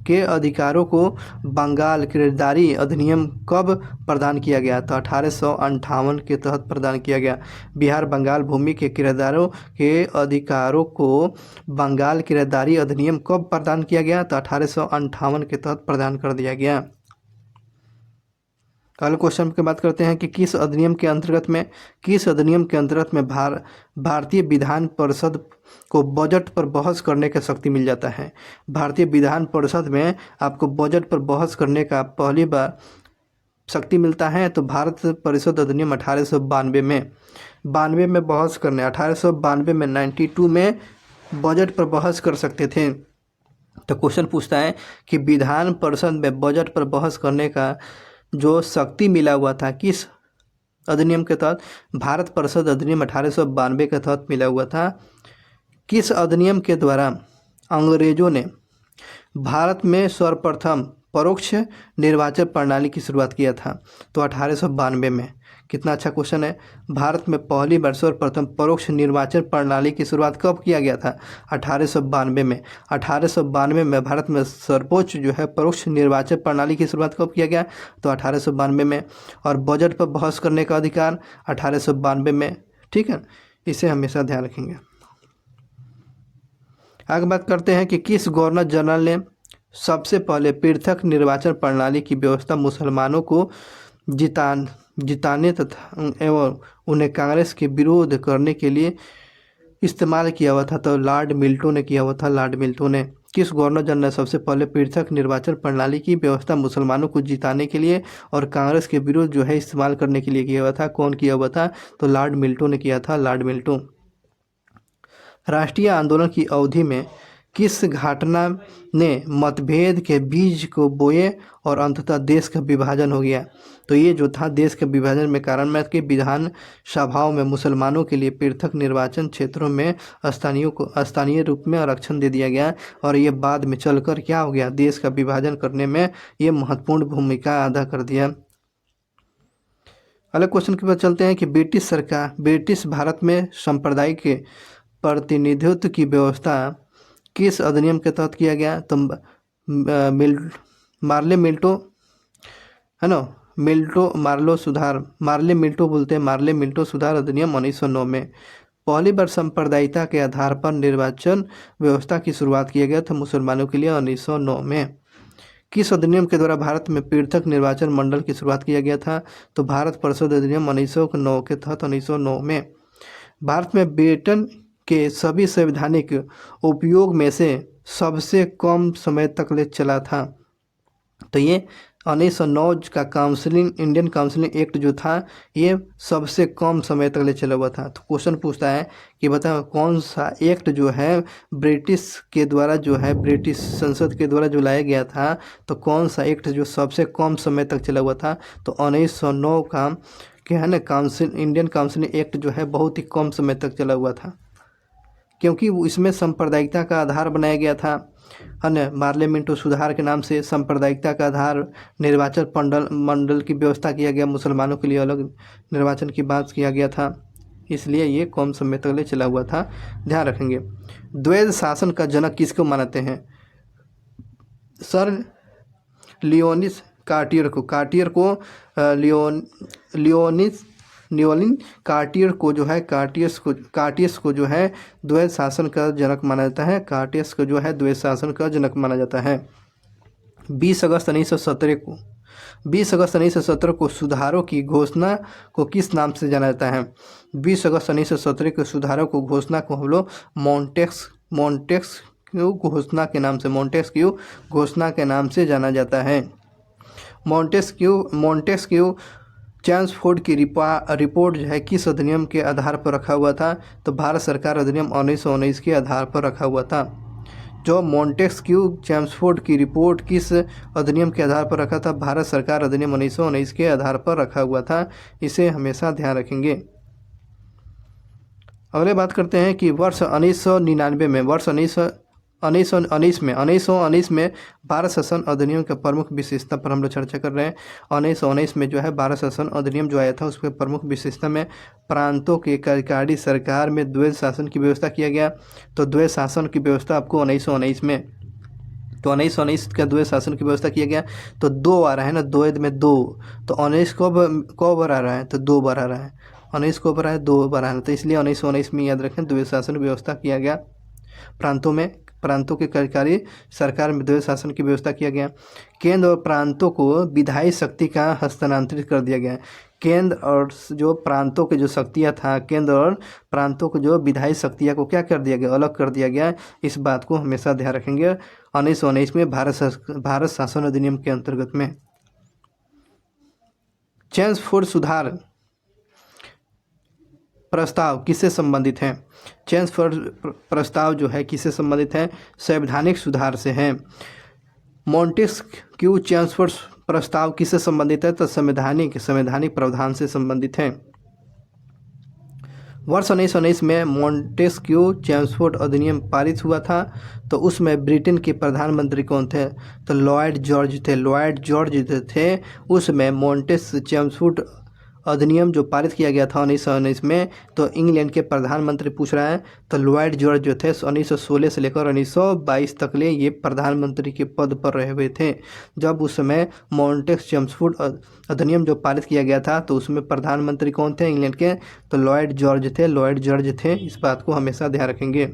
के अधिकारों को बंगाल किराएदारी अधिनियम कब प्रदान किया गया? तो 1858 के तहत प्रदान किया गया। बिहार बंगाल भूमि के किराएदारों के अधिकारों को बंगाल किराएदारी अधिनियम कब प्रदान किया गया? तो 1858 के तहत प्रदान कर दिया गया। अगले क्वेश्चन की बात करते हैं कि किस अधिनियम के अंतर्गत में भारतीय विधान परिषद को बजट पर बहस करने का शक्ति मिल जाता है। भारतीय विधान परिषद में आपको बजट पर बहस करने का पहली बार शक्ति मिलता है तो भारत परिषद अधिनियम 1892 में बहस करने 1892 में 92 में बजट पर बहस कर सकते थे। तो क्वेश्चन पूछता है कि विधान परिषद में बजट पर बहस करने का जो शक्ति मिला हुआ था किस अधिनियम के तहत, भारत परिषद अधिनियम 1892 के तहत मिला हुआ था। किस अधिनियम के द्वारा अंग्रेजों ने भारत में सर्वप्रथम परोक्ष निर्वाचन प्रणाली की शुरुआत किया था, तो 1892 में। कितना अच्छा क्वेश्चन है। भारत में पहली बार सर्वप्रथम परोक्ष निर्वाचन प्रणाली की शुरुआत कब किया गया था? 1892 में। 1892 में भारत में सर्वोच्च जो है परोक्ष निर्वाचन प्रणाली की शुरुआत कब किया गया? तो 1892 में। और बजट पर बहस करने का अधिकार 1892 में। ठीक है, इसे हमेशा ध्यान रखेंगे। आगे बात करते हैं कि किस गवर्नर जनरल ने सबसे पहले पृथक निर्वाचन प्रणाली की व्यवस्था मुसलमानों को जिताने तथा एवं उन्हें कांग्रेस के विरोध करने के लिए इस्तेमाल किया हुआ था? तो लॉर्ड मिल्टो ने किया हुआ था। लॉर्ड मिल्टो ने। किस गवर्नर जनरल ने सबसे पहले पृथक निर्वाचन प्रणाली की व्यवस्था मुसलमानों को जिताने के लिए और कांग्रेस के विरोध जो है इस्तेमाल करने के लिए किया हुआ था? कौन किया हुआ था? तो लॉर्ड मिल्टो ने किया था। लॉर्ड मिल्टो। राष्ट्रीय आंदोलन की अवधि में किस घटना ने मतभेद के बीज को बोए और अंततः देश का विभाजन हो गया? तो ये जो था देश के विभाजन में कारण में कि विधान सभाओं में मुसलमानों के लिए पृथक निर्वाचन क्षेत्रों में स्थानीय रूप में आरक्षण दे दिया गया और ये बाद में चलकर क्या हो गया? देश का विभाजन करने में ये महत्वपूर्ण भूमिका अदा कर दिया। अगले क्वेश्चन की बात चलते हैं कि ब्रिटिश भारत में सांप्रदायिक प्रतिनिधित्व की व्यवस्था किस अधिनियम के तहत किया गया? तो मार्ले मिल्टो है ना, मार्ले मिल्टो सुधार अधिनियम 1909 में। पहली बार सांप्रदायिकता के आधार पर निर्वाचन व्यवस्था की शुरुआत किया गया था मुसलमानों के लिए 1909 में। किस अधिनियम के द्वारा भारत में पृथक निर्वाचन मंडल की शुरुआत किया गया था? तो भारत परिषद अधिनियम 1909 के तहत 1909 में। भारत में ब्रिटेन के सभी संवैधानिक उपयोग में से सबसे कम समय तक ले चला था, तो ये 1909 का इंडियन काउंसिलिंग एक्ट जो था ये सबसे कम समय तक ले चला हुआ था। तो क्वेश्चन पूछता है कि बताओ कौन सा एक्ट जो है ब्रिटिश संसद के द्वारा जो लाया गया था, तो कौन सा एक्ट जो सबसे कम समय तक चला हुआ था? तो 1909 का क्या है ना इंडियन काउंसिलिंग एक्ट जो है बहुत ही कम समय तक चला हुआ था, क्योंकि इसमें सांप्रदायिकता का आधार बनाया गया था, है ना। मार्ले मिंटो सुधार के नाम से सांप्रदायिकता का आधार निर्वाचन मंडल की व्यवस्था किया गया, मुसलमानों के लिए अलग निर्वाचन की बात किया गया था, इसलिए ये कम समय तक ले चला हुआ था। ध्यान रखेंगे। द्वैध शासन का जनक किसको मानते हैं? सर लियोनिस कार्टियर कार्टियस को जो है द्वैध शासन का जनक माना जाता है। कार्टियस को जो है द्वैध शासन का जनक माना जाता है। 20 अगस्त 1917 को सुधारों की घोषणा को किस नाम से जाना जाता है? 20 अगस्त 1917 के सुधारों को घोषणा को हम लोग मॉन्टेस्क्यू घोषणा के नाम से जाना जाता है। मॉन्टेस्क्यू चैम्सफोर्ड की रिपोर्ट जो है किस अधिनियम के आधार पर रखा हुआ था? तो भारत सरकार अधिनियम 1919 के आधार पर रखा हुआ था। जो मॉन्टेस्क्यू चैम्सफोर्ड की रिपोर्ट किस अधिनियम के आधार पर रखा था? भारत सरकार अधिनियम 1919 के आधार पर रखा हुआ था। इसे हमेशा ध्यान रखेंगे। अगले बात करते हैं कि वर्ष 1919 में भारत शासन अधिनियम के प्रमुख विशेषता पर हम लोग चर्चा कर रहे हैं। 1919 में जो है भारत शासन अधिनियम जो आया था उसके प्रमुख विशेषता में प्रांतों के कार्यकारी सरकार में द्वैध शासन की व्यवस्था किया गया। तो द्वैध शासन की व्यवस्था आपको 1919 में, तो 1919 का द्वैध शासन की व्यवस्था किया गया। तो 2 आ रहा है ना, द्वैध में 2, तो 19 कब बार आ रहा है? तो 2 बार आ रहा है। 19 को बार है, 2 बार आ रहा है, तो इसलिए 1919 में याद रखें द्वैध शासन व्यवस्था किया गया। प्रांतों प्रांतों के कार्यकारी सरकार में द्वैध शासन की व्यवस्था किया गया। केंद्र और प्रांतों को विधायी शक्ति का हस्तांतरित कर दिया गया। केंद्र और जो प्रांतों के जो शक्तियाँ था, केंद्र और प्रांतों को जो विधायी शक्तियाँ को क्या कर दिया गया, अलग कर दिया गया। इस बात को हमेशा ध्यान रखेंगे। 1919 में भारत शासन अधिनियम के अंतर्गत में। चेम्सफोर्ड सुधार प्रस्ताव किससे संबंधित है? चेम्सफोर्ड प्रस्ताव जो है किससे संबंधित है? संवैधानिक सुधार से है। मॉन्टेस्क्यू चेम्सफोर्ड प्रस्ताव किससे संबंधित है? तो संवैधानिक प्रावधान से संबंधित है। वर्ष 1919 में मॉन्टेस्क्यू चेम्सफोर्ड अधिनियम पारित हुआ था, तो उसमें ब्रिटेन के प्रधानमंत्री कौन थे? तो लॉयड जॉर्ज थे। लॉयड जॉर्ज थे उसमें चेम्सफोर्ड अधिनियम जो पारित किया गया था 1919 में, तो इंग्लैंड के प्रधानमंत्री पूछ रहा है, तो लॉयड जॉर्ज जो थे 1916 से लेकर 1922 तक ले ये प्रधानमंत्री के पद पर रहे हुए थे। जब उस समय चेम्सफोर्ड अधिनियम जो पारित किया गया था, तो उसमें प्रधानमंत्री कौन थे इंग्लैंड के? तो लॉयड जॉर्ज थे। इस बात को हमेशा ध्यान रखेंगे।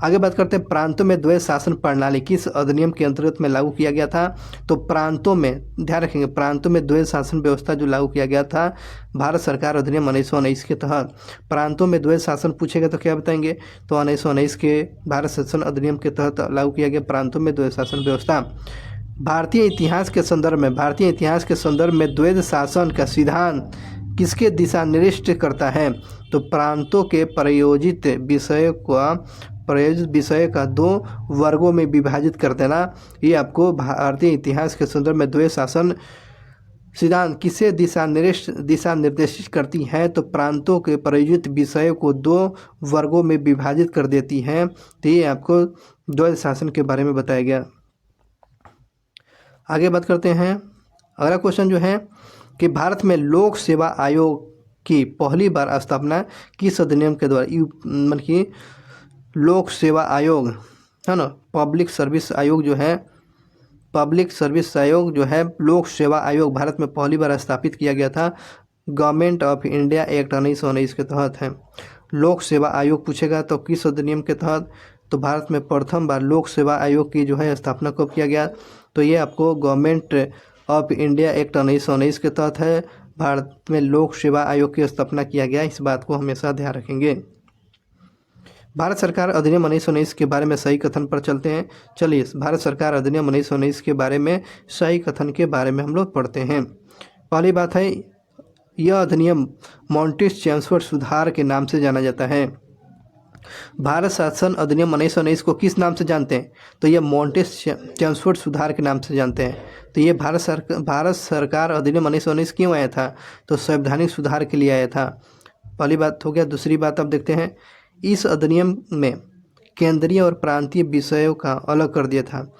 आगे बात करते हैं, प्रांतों में द्वैध शासन प्रणाली किस अधिनियम के अंतर्गत में लागू किया गया था? तो प्रांतों में ध्यान रखेंगे, प्रांतों में द्वैध शासन व्यवस्था जो लागू किया गया था भारत सरकार अधिनियम 1919 के तहत। प्रांतों में द्वैध शासन पूछेगा तो क्या बताएंगे? तो 1919 के भारत शासन अधिनियम के तहत लागू किया गया प्रांतों में द्वैध शासन व्यवस्था। भारतीय इतिहास के संदर्भ में द्वैध शासन का सिद्धांत किसके दिशा निर्दिष्ट करता है? तो प्रांतों के प्रायोजित विषय का 2 वर्गों में विभाजित कर देना। ये आपको भारतीय इतिहास के संदर्भ में द्वैध शासन सिद्धांत किसे दिशा निर्देशित करती है? तो प्रांतों के प्रायोजित विषय को 2 वर्गों में विभाजित कर देती है। तो ये आपको द्वैध शासन के बारे में बताया गया। आगे बात करते हैं, अगला क्वेश्चन जो है कि भारत में लोक सेवा आयोग की पहली बार स्थापना किस अधिनियम के द्वारा? मतलब कि लोक सेवा आयोग है ना, पब्लिक सर्विस आयोग जो है लोक सेवा आयोग भारत में पहली बार स्थापित किया गया था गवर्नमेंट ऑफ इंडिया एक्ट 1919 के तहत है। लोक सेवा आयोग पूछेगा तो किस अधिनियम के तहत? तो भारत में प्रथम बार लोक सेवा आयोग की जो है स्थापना कब किया गया? तो ये आपको गवर्नमेंट ऑफ इंडिया एक्ट 1919 के तहत है। भारत में लोक सेवा आयोग की स्थापना किया गया। इस बात को हमेशा ध्यान रखेंगे। भारत सरकार अधिनियम 1919 के बारे में सही कथन पर चलते हैं। चलिए, भारत सरकार अधिनियम 1919 के बारे में सही कथन के बारे में हम लोग पढ़ते हैं। पहली बात है, यह अधिनियम मॉन्टेस्क्यू चेम्सफोर्ड सुधार के नाम से जाना जाता है। भारत शासन अधिनियम 1919 को किस नाम से जानते हैं? तो यह मॉन्टेस्क्यू चेम्सफोर्ड सुधार के नाम से जानते हैं। तो ये भारत सरकार अधिनियम 1919 क्यों आया था? तो संवैधानिक सुधार के लिए आया था। पहली बात हो गया। दूसरी बात अब देखते हैं, इस अधिनियम में केंद्रीय और प्रांतीय विषयों का अलग कर दिया था।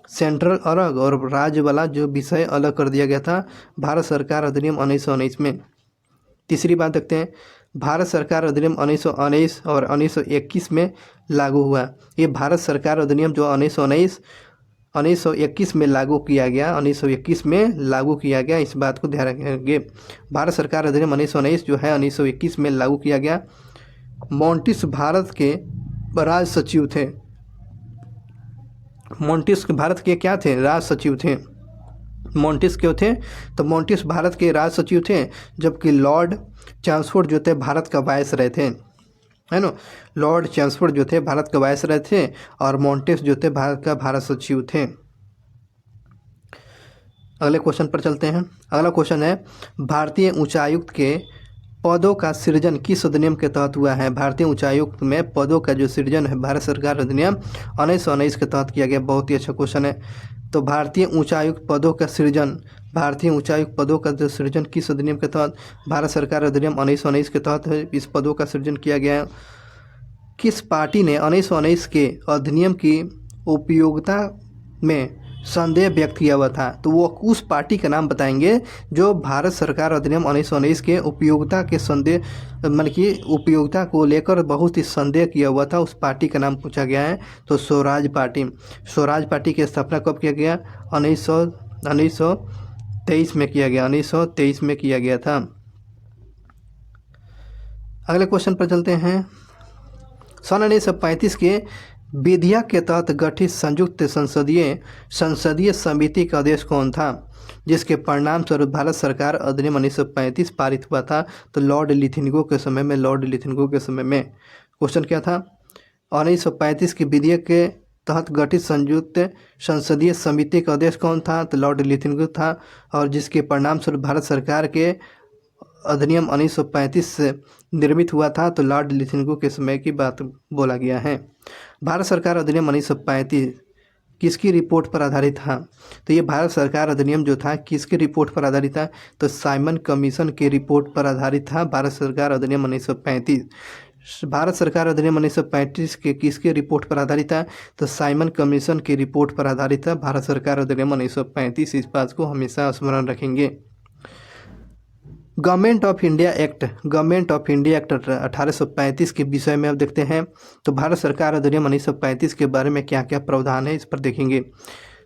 सेंट्रल अलग और राज्य वाला जो विषय अलग कर दिया गया था भारत सरकार अधिनियम 1919 में। तीसरी बात देखते हैं, भारत सरकार अधिनियम 1919 और 1921 में लागू हुआ। ये भारत सरकार अधिनियम जो 1921 में लागू किया गया, 1921 में लागू किया गया। इस बात को ध्यान रखेंगे। भारत सरकार अधिनियम 1919 जो है 1921 में लागू किया गया। मॉन्टेस्क्यू भारत के राज सचिव थे। मॉन्टेस्क्यू भारत के क्या थे? राज सचिव थे। मॉन्टेस्क्यू थे, तो मॉन्टेस्क्यू भारत के राज सचिव थे, जबकि लॉर्ड चेम्सफोर्ड जो थे भारत का वायसराय थे, है ना। लॉर्ड चेम्सफोर्ड जो थे भारत का वायसराय थे और मॉन्टेस्क्यू जो थे भारत सचिव थे। अगले क्वेश्चन पर चलते हैं। अगला क्वेश्चन है, भारतीय उच्चायुक्त के पदों का सृजन किस अधिनियम के तहत हुआ है? भारतीय उच्चायुक्त में पदों का जो सृजन है भारत सरकार अधिनियम 1919 के तहत किया गया। बहुत ही अच्छा क्वेश्चन है। तो भारतीय उच्चायुक्त पदों का जो सृजन किस अधिनियम के तहत? भारत सरकार अधिनियम 1919 के तहत इस पदों का सृजन किया गया है। किस पार्टी ने 1919 के अधिनियम की उपयोगिता में संदेह व्यक्त किया हुआ था? तो वो उस पार्टी का नाम बताएंगे जो भारत सरकार अधिनियम 1919 के उपयोगिता के संदेह मतलब कि उपयोगिता को लेकर बहुत ही संदेह किया हुआ था। उस पार्टी का नाम पूछा गया है, तो स्वराज पार्टी की स्थापना कब किया गया? 1923 में किया गया। 1923 में किया गया था। अगले क्वेश्चन पर चलते हैं। सन 1935 के विधेयक के तहत गठित संयुक्त संसदीय समिति का अध्यक्ष कौन था, जिसके परिणाम स्वरूप भारत सरकार अधिनियम 1935 पारित हुआ था? तो लॉर्ड लिथिंगो के समय में क्वेश्चन क्या था? 1935 के विधेयक के तहत गठित संयुक्त संसदीय समिति का अध्यक्ष कौन था? तो लॉर्ड लिथिंगो था। और जिसके परिणाम स्वरूप भारत सरकार के अधिनियम 1935 से निर्मित हुआ था? तो लॉर्ड लिथिंगो के समय की बात बोला गया है। भारत सरकार अधिनियम 1935 किसकी रिपोर्ट पर आधारित था? तो ये भारत सरकार अधिनियम जो था किसकी रिपोर्ट पर आधारित था? तो साइमन कमीशन की रिपोर्ट पर आधारित था भारत सरकार अधिनियम 1935। भारत सरकार अधिनियम 1935 के किसके रिपोर्ट पर आधारित था? तो साइमन कमीशन की रिपोर्ट पर आधारित था भारत सरकार अधिनियम 1935। इस बात को हमेशा स्मरण रखेंगे। गवर्नमेंट ऑफ इंडिया एक्ट 1835 के विषय में अब देखते हैं। तो भारत सरकार अधिनियम 1935 के बारे में क्या क्या प्रावधान है, इस पर देखेंगे।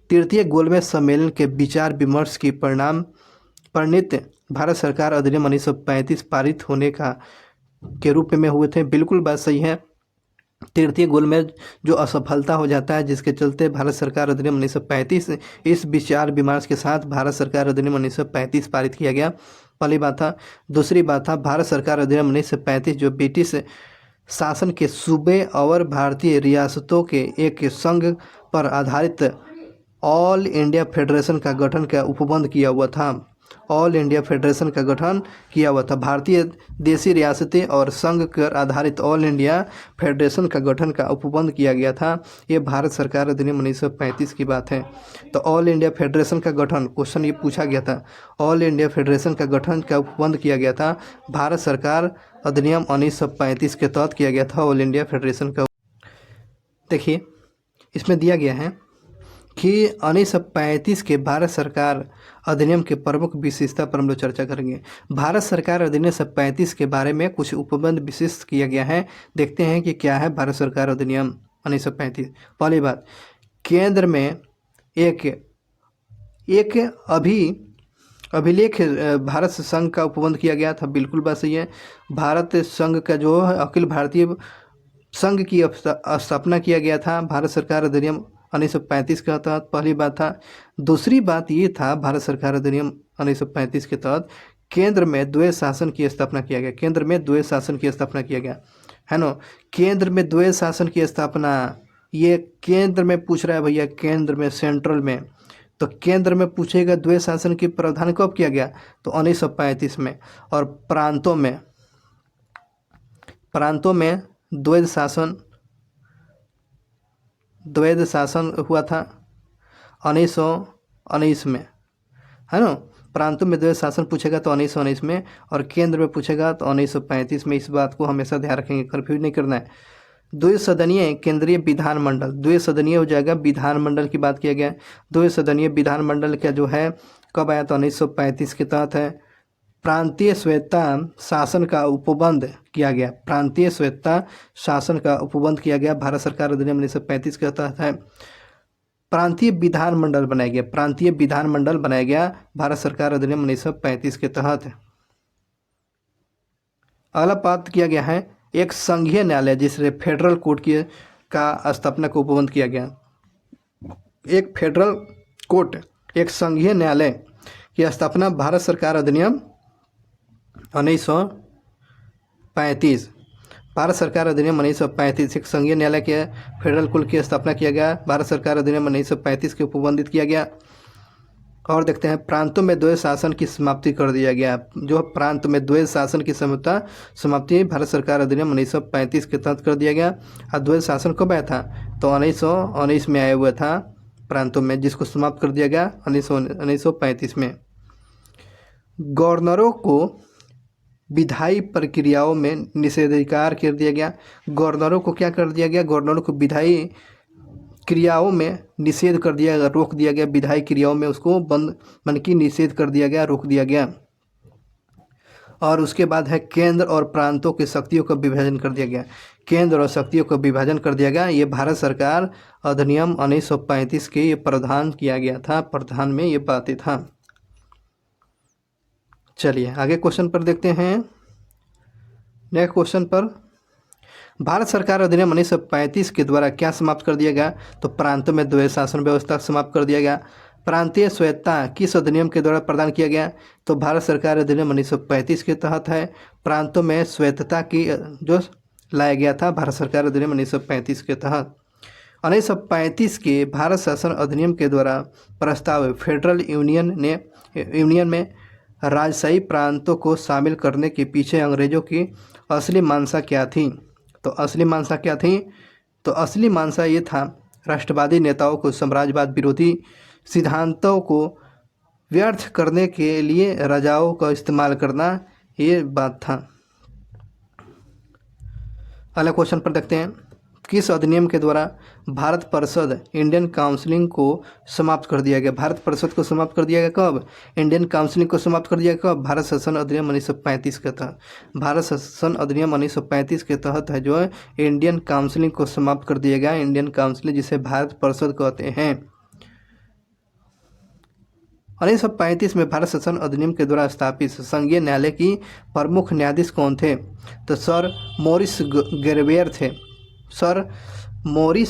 तृतीय गोलमेज सम्मेलन के विचार विमर्श की परिणित भारत सरकार अधिनियम 1935 पारित होने के रूप में हुए थे। बिल्कुल बात सही है। तृतीय गोलमेज जो असफलता हो जाता है, जिसके चलते भारत सरकार अधिनियम 1935 इस विचार विमर्श के साथ भारत सरकार अधिनियम 1935 पारित किया गया। पहली बात था। दूसरी बात था भारत सरकार अधिनियम 1935 जो ब्रिटिश शासन के सूबे और भारतीय रियासतों के एक संघ पर आधारित ऑल इंडिया फेडरेशन का गठन का उपबंध किया हुआ था। ऑल इंडिया फेडरेशन का गठन किया हुआ था। भारतीय देशी रियासतें और संघ पर आधारित ऑल इंडिया फेडरेशन का गठन का उपबंध किया गया था। ये भारत सरकार अधिनियम 1935 की बात है। तो ऑल इंडिया फेडरेशन का गठन, क्वेश्चन ये पूछा गया था, ऑल इंडिया फेडरेशन का गठन का उपबंध किया गया था भारत सरकार अधिनियम 1935 के तहत किया गया था ऑल इंडिया फेडरेशन का। देखिए इसमें दिया गया है कि 1935 के भारत सरकार अधिनियम के प्रमुख विशेषता पर हम लोग चर्चा करेंगे। भारत सरकार अधिनियम 1935 के बारे में कुछ उपबंध विशिष्ट किया गया है। देखते हैं कि क्या है भारत सरकार अधिनियम 1935। पहली बात, केंद्र में एक अभिलेख भारत संघ का उपबंध किया गया था। बिल्कुल बात सही है। भारत संघ का जो अखिल भारतीय संघ की स्थापना किया गया था भारत सरकार अधिनियम 1935 के तहत। पहली बात था। दूसरी बात ये था भारत सरकार अधिनियम 1935 के तहत केंद्र में द्वैध शासन की स्थापना किया गया। केंद्र में द्वैध शासन की स्थापना किया गया है ना। केंद्र में द्वैध शासन की स्थापना, ये केंद्र में पूछ रहा है भैया, केंद्र में, सेंट्रल में। तो केंद्र में पूछेगा द्वैध शासन की प्रावधान कब किया गया? तो 1935 में। और प्रांतों में द्वैध शासन हुआ था 1919 में, है ना। प्रांतों में द्वैध शासन पूछेगा तो 1919 में, और केंद्र में पूछेगा तो 1935 में। इस बात को हमेशा ध्यान रखेंगे, कंफ्यूज नहीं करना है। द्विसदनीय केंद्रीय विधानमंडल, द्विसदनीय हो जाएगा, विधानमंडल की बात किया गया। द्विसदनीय विधानमंडल का जो है कब आया? तो 1935 के तहत है। प्रांतीय स्वायत्ता शासन का उपबंध किया गया। प्रांतीय स्वायत्ता शासन का उपबंध किया गया भारत सरकार अधिनियम 1935 के तहत है। प्रांतीय विधानमंडल बनाया गया। प्रांतीय विधानमंडल बनाया गया भारत सरकार अधिनियम 1935 के तहत। अगला बात किया गया है एक संघीय न्यायालय, जिससे फेडरल कोर्ट की का स्थापना को उपबंध किया गया। एक फेडरल कोर्ट, एक संघीय न्यायालय की स्थापना भारत सरकार अधिनियम 1935। भारत सरकार अधिनियम 1935 एक संघीय न्यायालय के फेडरल कोर्ट की स्थापना किया गया। भारत सरकार अधिनियम 1935 के उपबंधित किया गया। और देखते हैं प्रांतों में द्वैध शासन की समाप्ति कर दिया गया। जो प्रांत में द्वैध शासन की समाप्ति भारत सरकार अधिनियम 1935 के तहत कर दिया गया। और द्वैध शासन कब आया था? तो 1919 में आया हुआ था प्रांतों में, जिसको समाप्त कर दिया गया 1935 में। गवर्नरों को विधायी प्रक्रियाओं में निषेधाधिकार कर दिया गया। गवर्नरों को क्या कर दिया गया? गवर्नरों को विधायी क्रियाओं में निषेध कर दिया गया, रोक दिया गया। विधायी क्रियाओं में उसको निषेध कर दिया गया, रोक दिया गया। और उसके बाद है केंद्र और प्रांतों की शक्तियों का विभाजन कर दिया गया। केंद्र और शक्तियों का विभाजन कर दिया गया। ये भारत सरकार अधिनियम 1935 के ये प्रावधान किया गया था। प्रावधान में ये बातें था। चलिए आगे क्वेश्चन पर देखते हैं। नेक्स्ट क्वेश्चन पर, भारत सरकार अधिनियम 1935 के द्वारा क्या समाप्त कर दिया गया? तो प्रांतों में द्वैध शासन व्यवस्था समाप्त कर दिया गया। प्रांतीय स्वायत्तता किस अधिनियम के द्वारा प्रदान किया गया? तो भारत सरकार अधिनियम 1935 के तहत है। प्रांतों में स्वायत्तता की जो लाया गया था भारत सरकार अधिनियम 1935 के तहत। 1935 के भारत शासन अधिनियम के द्वारा प्रस्तावित फेडरल यूनियन में राजशाही प्रांतों को शामिल करने के पीछे अंग्रेजों की असली मंशा क्या थी? तो असली मंशा क्या थी? तो असली मंशा ये था, राष्ट्रवादी नेताओं को साम्राज्यवाद विरोधी सिद्धांतों को व्यर्थ करने के लिए राजाओं का इस्तेमाल करना, ये बात था। अगला क्वेश्चन पर देखते हैं, किस अधिनियम के द्वारा भारत परिषद इंडियन काउंसिल को समाप्त कर दिया गया? भारत परिषद को समाप्त कर दिया गया कब? इंडियन काउंसिल को समाप्त कर दिया गया कब? भारत शासन अधिनियम 1935 के तहत। भारत शासन अधिनियम 1935 के तहत है जो है इंडियन काउंसिल को समाप्त कर दिया गया। इंडियन काउंसिल जिसे भारत परिषद कहते हैं। 1935 में भारत शासन अधिनियम के द्वारा स्थापित संघीय न्यायालय की प्रमुख न्यायाधीश कौन थे? तो सर मोरिस गेरवेयर थे। सर मोरिस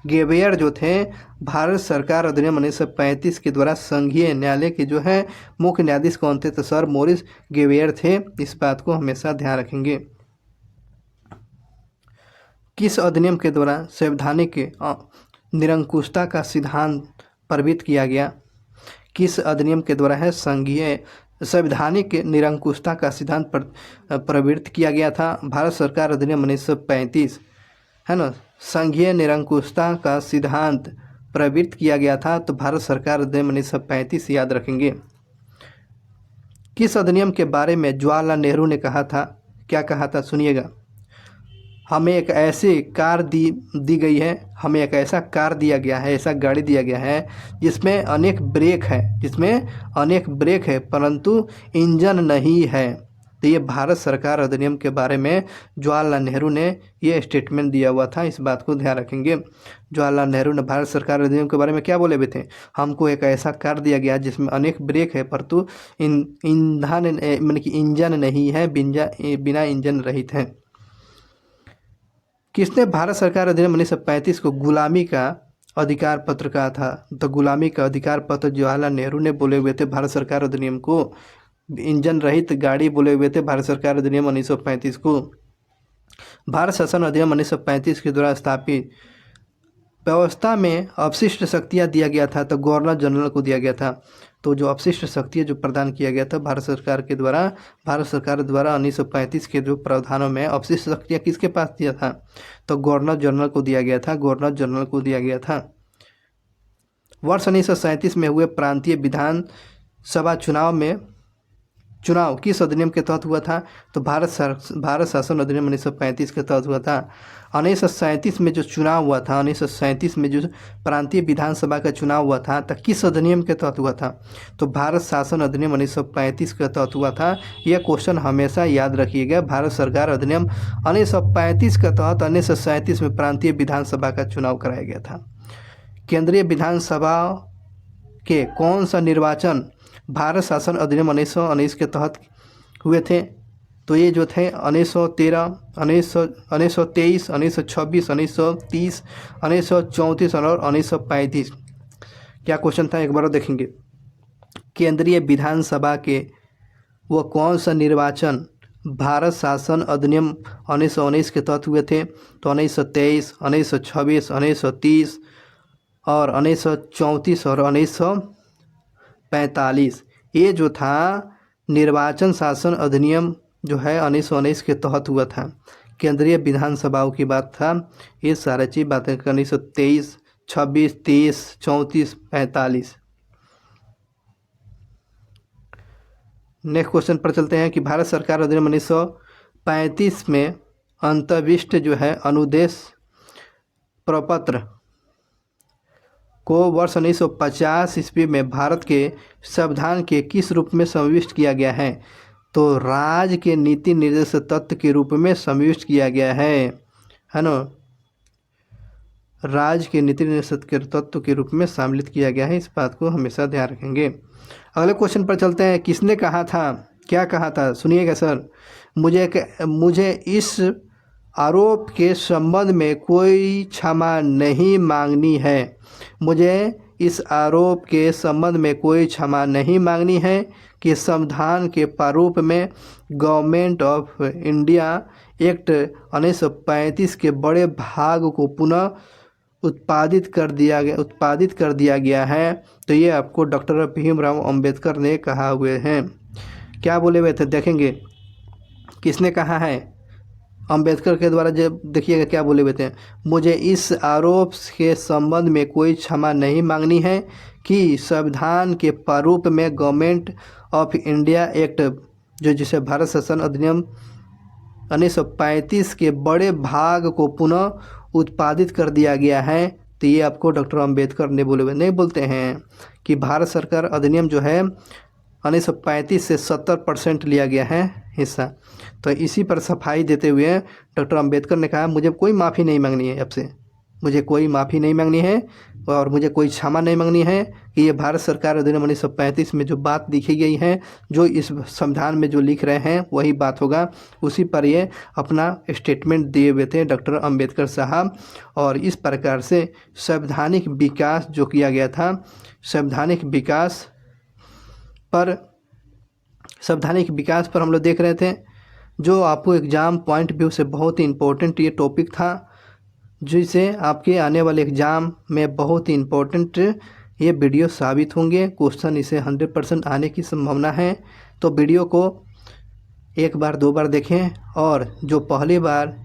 गेवेयर जो थे भारत सरकार अधिनियम 1935 के द्वारा संघीय न्यायालय के जो है मुख्य न्यायाधीश कौन थे? तो सर मोरिस गेवेयर थे। इस बात को हमेशा ध्यान रखेंगे। किस अधिनियम के द्वारा संवैधानिक निरंकुशता का सिद्धांत प्रवृत्त किया गया? किस अधिनियम के द्वारा है संवैधानिक निरंकुशता का सिद्धांत प्रवृत्त किया गया था? भारत सरकार अधिनियम 1935 है ना। संघीय निरंकुशता का सिद्धांत प्रवृत्त किया गया था, तो भारत सरकार अधिनियम 1935 याद रखेंगे। किस अधिनियम के बारे में जवाहरलाल नेहरू ने कहा था? क्या कहा था? सुनिएगा। हमें एक ऐसी कार दी गई है, हमें एक ऐसा कार दिया गया है, ऐसा गाड़ी दिया गया है जिसमें अनेक ब्रेक है परंतु इंजन नहीं है। तो ये भारत सरकार अधिनियम के बारे में जवाहरलाल नेहरू ने ये स्टेटमेंट दिया हुआ था। इस बात को ध्यान रखेंगे। जवाहरलाल नेहरू ने भारत सरकार अधिनियम के बारे में क्या बोले हुए थे? हमको एक ऐसा कार दिया गया जिसमें अनेक ब्रेक है परंतु ईंधन यानी कि इंजन नहीं है, बिना इंजन रहित है। किसने भारत सरकार अधिनियम 1935 को गुलामी का अधिकार पत्र कहा था? तो गुलामी का अधिकार पत्र जवाहरलाल नेहरू ने बोले हुए थे। भारत सरकार अधिनियम को इंजन रहित गाड़ी बोले हुए थे भारत सरकार अधिनियम 1935 को। भारत शासन अधिनियम 1935 के द्वारा स्थापित व्यवस्था में अपशिष्ट शक्तियाँ दिया गया था, तो गवर्नर जनरल को दिया गया था। तो जो अपशिष्ट शक्तियाँ जो प्रदान किया गया था भारत सरकार द्वारा 1935 के जो प्रावधानों में अपशिष्ट शक्तियाँ किसके पास दिया था? तो गवर्नर जनरल को दिया गया था। वर्ष 1937 में हुए प्रांतीय विधानसभा चुनाव किस अधिनियम के तहत हुआ था? तो भारत शासन अधिनियम 1935 के तहत हुआ था। 1937 में जो चुनाव हुआ था, 1937 में जो प्रांतीय विधानसभा का चुनाव हुआ था, तो किस अधिनियम के तहत हुआ था? तो भारत शासन अधिनियम 1935 के तहत हुआ था। यह क्वेश्चन हमेशा याद रखिएगा। भारत सरकार अधिनियम 1935 के तहत 1937 में प्रांतीय विधानसभा का चुनाव कराया गया था। केंद्रीय विधानसभा के कौन सा निर्वाचन भारत शासन अधिनियम 1919 के तहत हुए थे? तो ये जो थे 1913, 1923, 1926, 1930, 1934 और 1935। क्या क्वेश्चन था एक बार देखेंगे। केंद्रीय विधानसभा के वो कौन सा निर्वाचन भारत शासन अधिनियम 1919 के तहत हुए थे? तो 1923, 1926, 1930 और 1934 और 1945। ये जो था निर्वाचन शासन अधिनियम जो है 1919 के तहत हुआ था। केंद्रीय विधानसभाओं की बात था। ये सारी चीज़ बातें 1923, 26, 30, 34, 45। नेक्स्ट क्वेश्चन पर चलते हैं कि भारत सरकार अधिनियम 1935 में अंतर्विष्ट जो है अनुदेश प्रपत्र को वर्ष 1950 ईस्वी में भारत के संविधान के किस रूप में समाविष्ट किया गया है? तो राज्य के नीति निर्देश तत्व के रूप में समाविष्ट किया गया है ना। राज्य के नीति निर्देश के तत्व के रूप में सम्मिलित किया गया है। इस बात को हमेशा ध्यान रखेंगे। अगले क्वेश्चन पर चलते हैं। किसने कहा था क्या कहा था, सुनिएगा सर। मुझे इस आरोप के संबंध में कोई क्षमा नहीं मांगनी है। मुझे इस आरोप के संबंध में कोई क्षमा नहीं मांगनी है कि संविधान के प्रारूप में गवर्नमेंट ऑफ इंडिया एक्ट 1935 के बड़े भाग को पुनः उत्पादित कर दिया गया है। तो ये आपको डॉक्टर भीमराव अंबेडकर ने कहा हुए हैं। क्या बोले हुए थे, देखेंगे किसने कहा है, अंबेडकर के द्वारा। जब देखिएगा क्या बोले हुए थे, मुझे इस आरोप के संबंध में कोई क्षमा नहीं मांगनी है कि संविधान के प्रारूप में गवर्नमेंट ऑफ इंडिया एक्ट, जो जिसे भारत शासन अधिनियम 1935 के बड़े भाग को पुनः उत्पादित कर दिया गया है। तो ये आपको डॉक्टर अंबेडकर ने बोले हुए। नहीं बोलते हैं कि भारत सरकार अधिनियम जो है 1935 से 70% लिया गया है हिस्सा। तो इसी पर सफाई देते हुए डॉक्टर अंबेडकर ने कहा, मुझे कोई माफ़ी नहीं मांगनी है आपसे, मुझे कोई माफ़ी नहीं मांगनी है और मुझे कोई क्षमा नहीं मांगनी है कि ये भारत सरकार अधिनियम 1935 में जो बात लिखी गई है, जो इस संविधान में जो लिख रहे हैं वही बात होगा। उसी पर ये अपना स्टेटमेंट दिए हुए थे डॉक्टर अंबेडकर साहब। और इस प्रकार से संवैधानिक विकास जो किया गया था, संवैधानिक विकास पर हम लोग देख रहे थे, जो आपको एग्ज़ाम पॉइंट व्यू से बहुत ही इम्पोर्टेंट ये टॉपिक था, जिसे आपके आने वाले एग्ज़ाम में बहुत ही इम्पोर्टेंट ये वीडियो साबित होंगे। क्वेश्चन इसे 100% आने की संभावना है। तो वीडियो को एक बार 2 बार देखें, और जो पहली बार